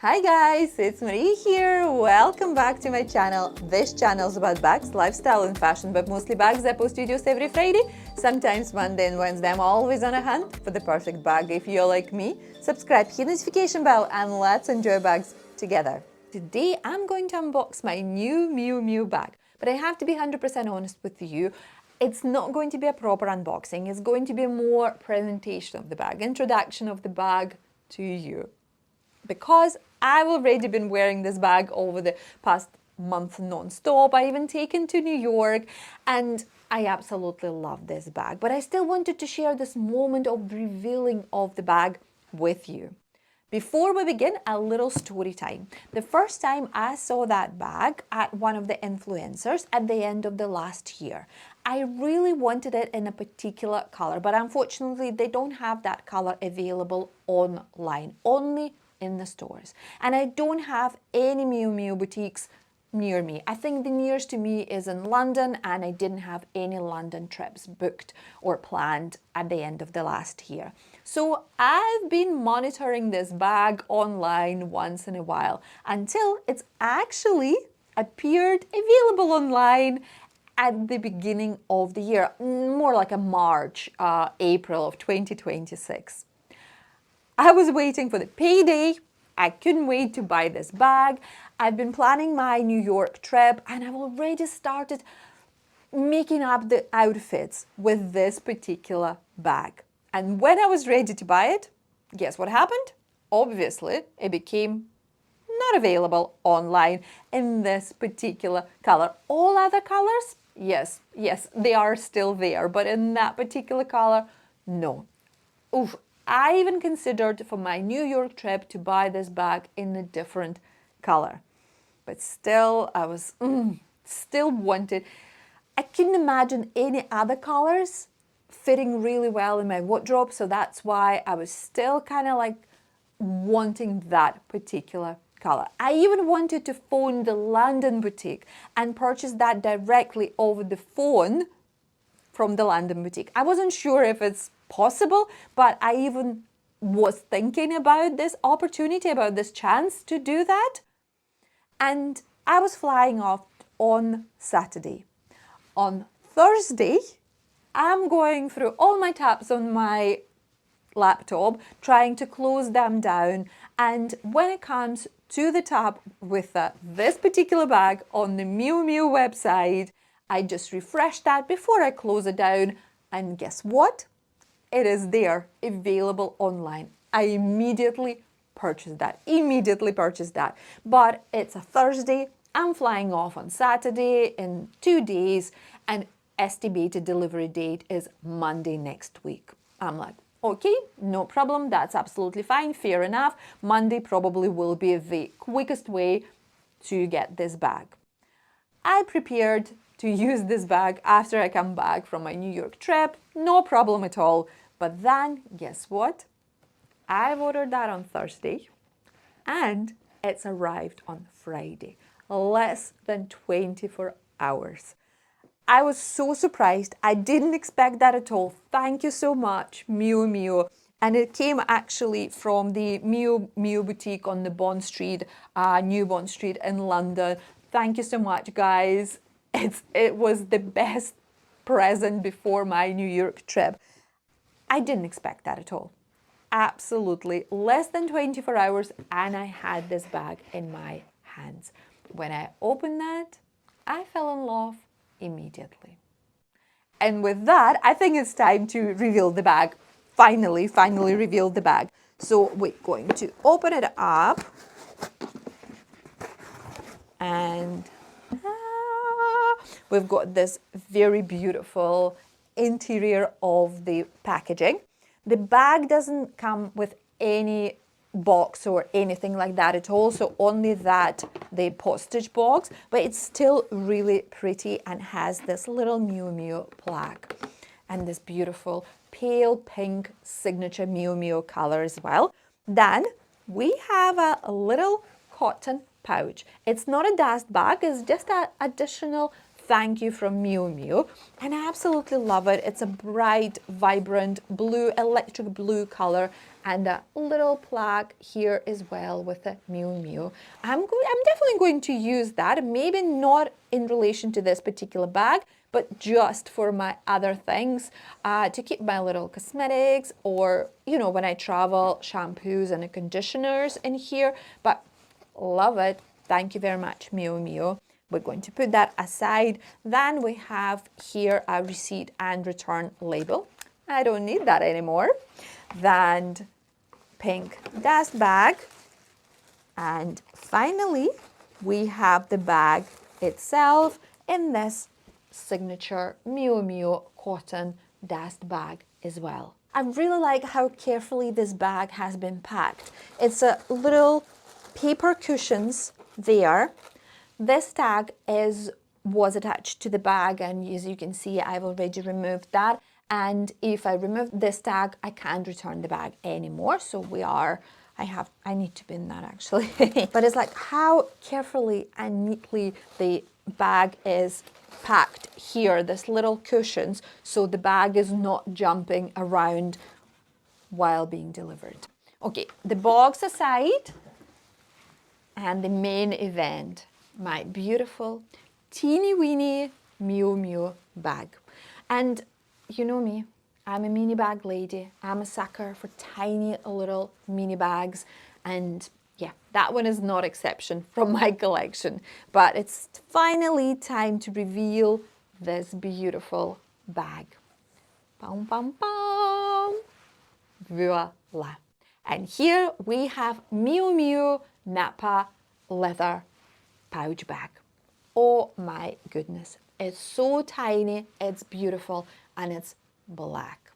Hi guys, it's Marie here. Welcome back to my channel. This channel is about bags, lifestyle and fashion, but mostly bags. I post videos every Friday, sometimes Monday and Wednesday. I'm always on a hunt for the perfect bag. If you're like me, subscribe, hit the notification bell, and let's enjoy bags together. Today I'm going to unbox my new Miu Miu bag, but I have to be 100% honest with you. It's not going to be a proper unboxing. It's going to be a more presentation of the bag, introduction of the bag to you. Because I've already been wearing this bag over the past month non-stop. I even taken to New York and I absolutely love this bag. But I still wanted to share this moment of revealing of the bag with you. Before we begin, a little story time. The first time I saw that bag at one of the influencers at the end of the last year, I really wanted it in a particular color, but unfortunately they don't have that color available online, only in the stores. And I don't have any Miu Miu boutiques near me. I think the nearest to me is in London, and I didn't have any London trips booked or planned at the end of the last year. So I've been monitoring this bag online once in a while until it's actually appeared available online at the beginning of the year, more like a March, April of 2026. I was waiting for the payday. I couldn't wait to buy this bag. I've been planning my New York trip and I've already started making up the outfits with this particular bag. And when I was ready to buy it, guess what happened? Obviously, it became not available online in this particular color. All other colors, yes, they are still there, but in that particular color, no. Oof. I even considered for my New York trip to buy this bag in a different color. But still, I was still wanted. I couldn't imagine any other colors fitting really well in my wardrobe. So that's why I was still kind of like wanting that particular color. I even wanted to phone the London boutique and purchase that directly over the phone from the London boutique. I wasn't sure if it's possible, but I even was thinking about this opportunity, about this chance to do that. And I was flying off on Saturday. On Thursday, I'm going through all my tabs on my laptop, trying to close them down. And when it comes to the tab with this particular bag on the Miu Miu website, I just refresh that before I close it down. And guess what? It is there, available online. I immediately purchased that. But it's a Thursday. I'm flying off on Saturday in 2 days, and estimated delivery date is Monday next week. I'm like, okay, no problem. That's absolutely fine. Fair enough. Monday probably will be the quickest way to get this bag. I prepared to use this bag after I come back from my New York trip. No problem at all. But then, guess what? I've ordered that on Thursday and it's arrived on Friday. Less than 24 hours. I was so surprised. I didn't expect that at all. Thank you so much, Miu Miu. And it came actually from the Miu Miu boutique on the Bond Street, New Bond Street in London. Thank you so much, guys. It was the best present before my New York trip. I didn't expect that at all. Absolutely. Less than 24 hours and I had this bag in my hands. When I opened that, I fell in love immediately. And with that, I think it's time to reveal the bag. Finally reveal the bag. So we're going to open it up. And we've got this very beautiful interior of the packaging. The bag doesn't come with any box or anything like that at all, so only the postage box, but it's still really pretty and has this little Miu Miu plaque and this beautiful pale pink signature Miu Miu color as well. Then we have a little cotton pouch. It's not a dust bag, it's just an additional thank you from MIU MIU, and I absolutely love it. It's a bright, vibrant blue, electric blue color, and a little plaque here as well with the MIU MIU. I'm definitely going to use that, maybe not in relation to this particular bag, but just for my other things, to keep my little cosmetics, or, you know, when I travel, shampoos and conditioners in here. But love it. Thank you very much, MIU MIU. We're going to put that aside. Then we have here a receipt and return label. I don't need that anymore. Then pink dust bag. And finally, we have the bag itself in this signature MIU MIU cotton dust bag as well. I really like how carefully this bag has been packed. It's a little paper cushions there. This tag was attached to the bag, and as you can see, I've already removed that. And if I remove this tag, I can't return the bag anymore. So I need to bin that actually. But it's like how carefully and neatly the bag is packed here, this little cushions, so the bag is not jumping around while being delivered. Okay, the box aside, and the main event, my beautiful teeny weeny MIU MIU bag. And you know me, I'm a mini bag lady. I'm a sucker for tiny little mini bags, and yeah, that one is not exception from my collection. But it's finally time to reveal this beautiful bag. Pam, pam, pam. Voila. And here we have MIU MIU Nappa leather pouch bag. Oh my goodness. It's so tiny, it's beautiful, and it's black.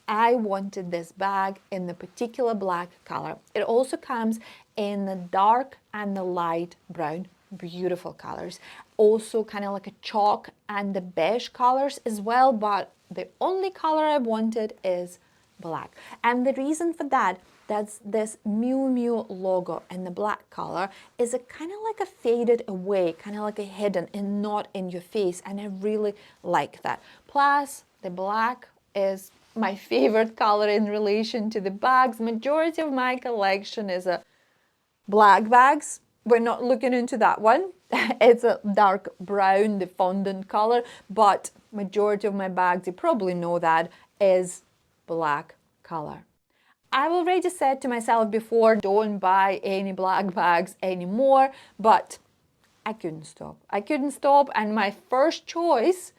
I wanted this bag in the particular black color. It also comes in the dark and the light brown, beautiful colors. Also kind of like a chalk and the beige colors as well, but the only color I wanted is black. And the reason for that, that's this MIU MIU logo in the black color is a kind of like a faded away, kind of like a hidden and not in your face. And I really like that. Plus the black is my favorite color in relation to the bags. Majority of my collection is a black bags. We're not looking into that one. It's a dark brown, the fondant color, but majority of my bags, you probably know that, is black color. I've already said to myself before, don't buy any black bags anymore, but I couldn't stop. I couldn't stop, and my first choice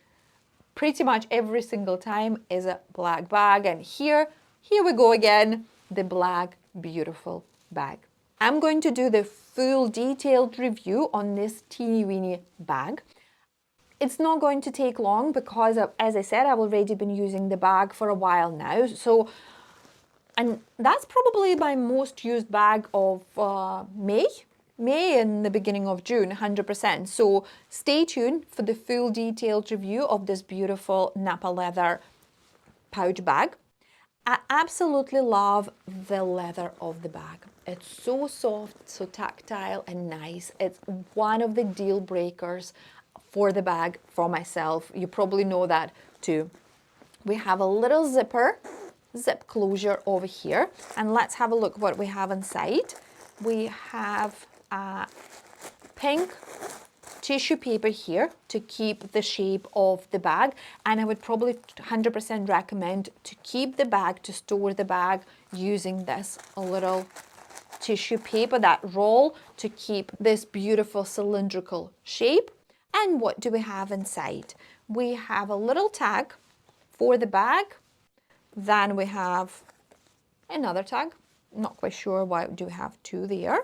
pretty much every single time is a black bag. And here we go again, the black beautiful bag. I'm going to do the full detailed review on this teeny weeny bag. It's not going to take long because, as I said, I've already been using the bag for a while now. And that's probably my most used bag of May and the beginning of June, 100%. So stay tuned for the full detailed review of this beautiful Nappa leather pouch bag. I absolutely love the leather of the bag. It's so soft, so tactile and nice. It's one of the deal breakers for the bag for myself. You probably know that too. We have a little zip closure over here, and let's have a look what we have inside. We have a pink tissue paper here to keep the shape of the bag, and I would probably 100% recommend to keep the bag, to store the bag using this little tissue paper, that roll, to keep this beautiful cylindrical shape. And what do we have inside? We have a little tag for the bag. Then we have another tag. Not quite sure why do we have two there.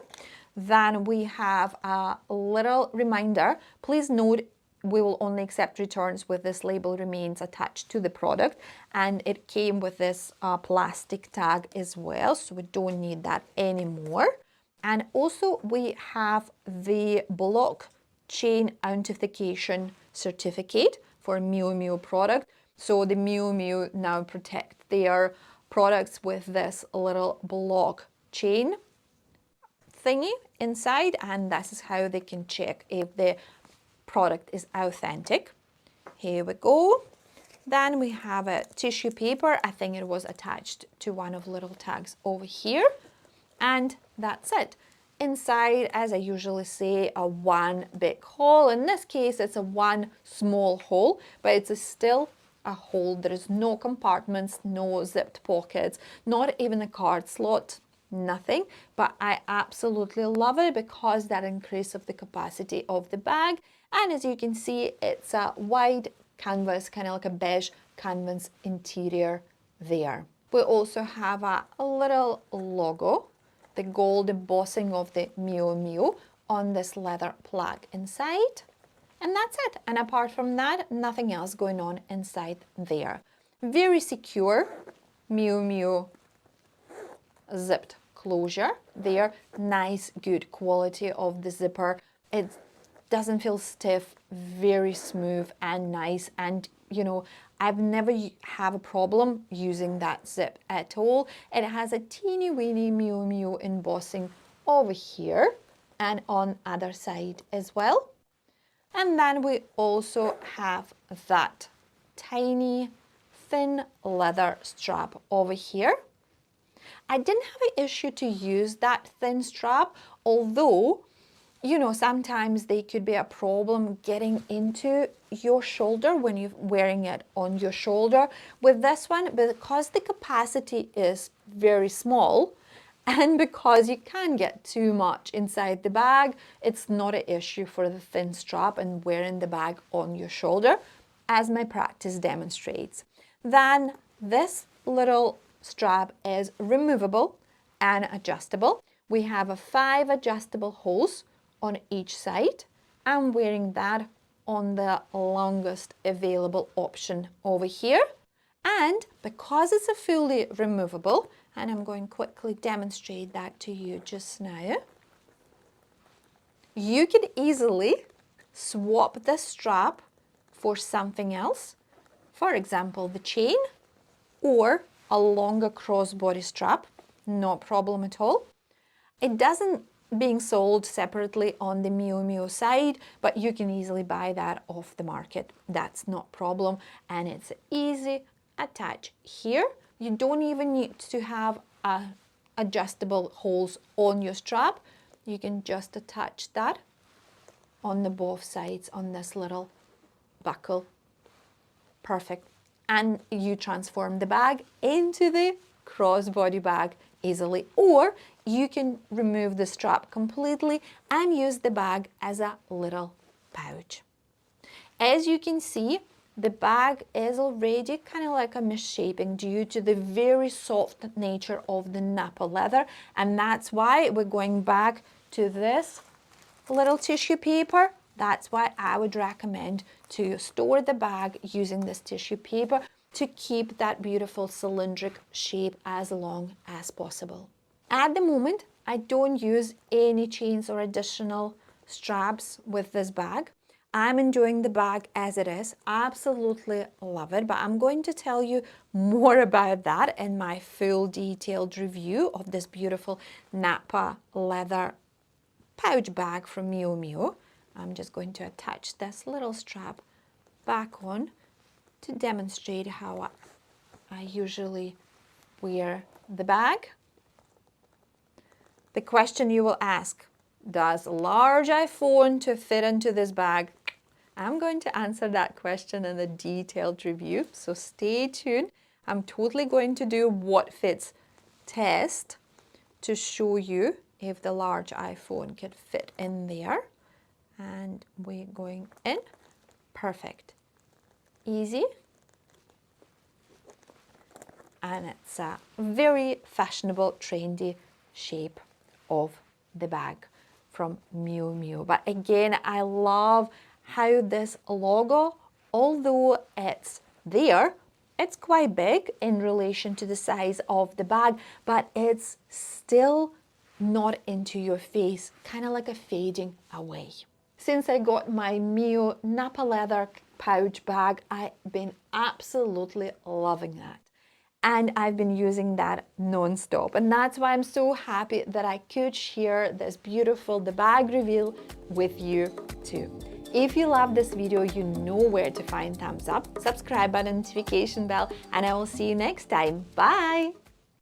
Then we have a little reminder. Please note, we will only accept returns with this label remains attached to the product, and it came with this plastic tag as well, so we don't need that anymore. And also we have the blockchain authentication certificate for MIU MIU product. So the MIU MIU now protect their products with this little blockchain thingy inside, and this is how they can check if the product is authentic. Here we go. Then we have a tissue paper. I think it was attached to one of little tags over here. And that's it. Inside, as I usually say, a one big hole. In this case, it's a one small hole, but it's still a hole. There is no compartments, no zipped pockets, not even a card slot, nothing. But I absolutely love it because that increases the capacity of the bag. And as you can see, it's a wide canvas, kind of like a beige canvas interior there. We also have a little logo, the gold embossing of the MIU MIU on this leather plug inside. And that's it. And apart from that, nothing else going on inside there. Very secure MIU MIU zipped closure there. Nice, good quality of the zipper. It doesn't feel stiff, very smooth and nice. And you know, I've never have a problem using that zip at all. It has a teeny weeny MIU MIU embossing over here and on other side as well. And then we also have that tiny thin leather strap over here. I didn't have an issue to use that thin strap, although, you know, sometimes they could be a problem getting into your shoulder when you're wearing it on your shoulder. With this one, because the capacity is very small and because you can't get too much inside the bag, it's not an issue for the thin strap and wearing the bag on your shoulder, as my practice demonstrates. Then this little strap is removable and adjustable. We have 5 adjustable holes on each side. I'm wearing that on the longest available option over here. And because it's a fully removable, and I'm going to quickly demonstrate that to you just now, you could easily swap this strap for something else. For example, the chain or a longer crossbody strap, no problem at all. It doesn't being sold separately on the MIU MIU side, but you can easily buy that off the market. That's not a problem, and it's easy attach here. You don't even need to have adjustable holes on your strap. You can just attach that on the both sides on this little buckle. Perfect. And you transform the bag into the crossbody bag easily, or you can remove the strap completely and use the bag as a little pouch. As you can see, the bag is already kind of like a misshaping due to the very soft nature of the Nappa leather, and that's why we're going back to this little tissue paper. That's why I would recommend to store the bag using this tissue paper to keep that beautiful cylindric shape as long as possible. At the moment, I don't use any chains or additional straps with this bag. I'm enjoying the bag as it is. Absolutely love it, but I'm going to tell you more about that in my full detailed review of this beautiful Nappa leather pouch bag from MIU MIU. I'm just going to attach this little strap back on to demonstrate how I usually wear the bag. The question you will ask, does a large iPhone to fit into this bag? I'm going to answer that question in a detailed review, so stay tuned. I'm totally going to do what fits test to show you if the large iPhone could fit in there. And we're going in. Perfect. Easy. And it's a very fashionable, trendy shape of the bag from MIU MIU. But again, I love how this logo, although it's there, it's quite big in relation to the size of the bag, but it's still not into your face, kind of like a fading away. Since I got my MIU Nappa leather pouch bag, I've been absolutely loving that. And I've been using that non-stop. And that's why I'm so happy that I could share this beautiful, the bag reveal with you too. If you love this video, you know where to find thumbs up, subscribe button, notification bell, and I will see you next time. Bye!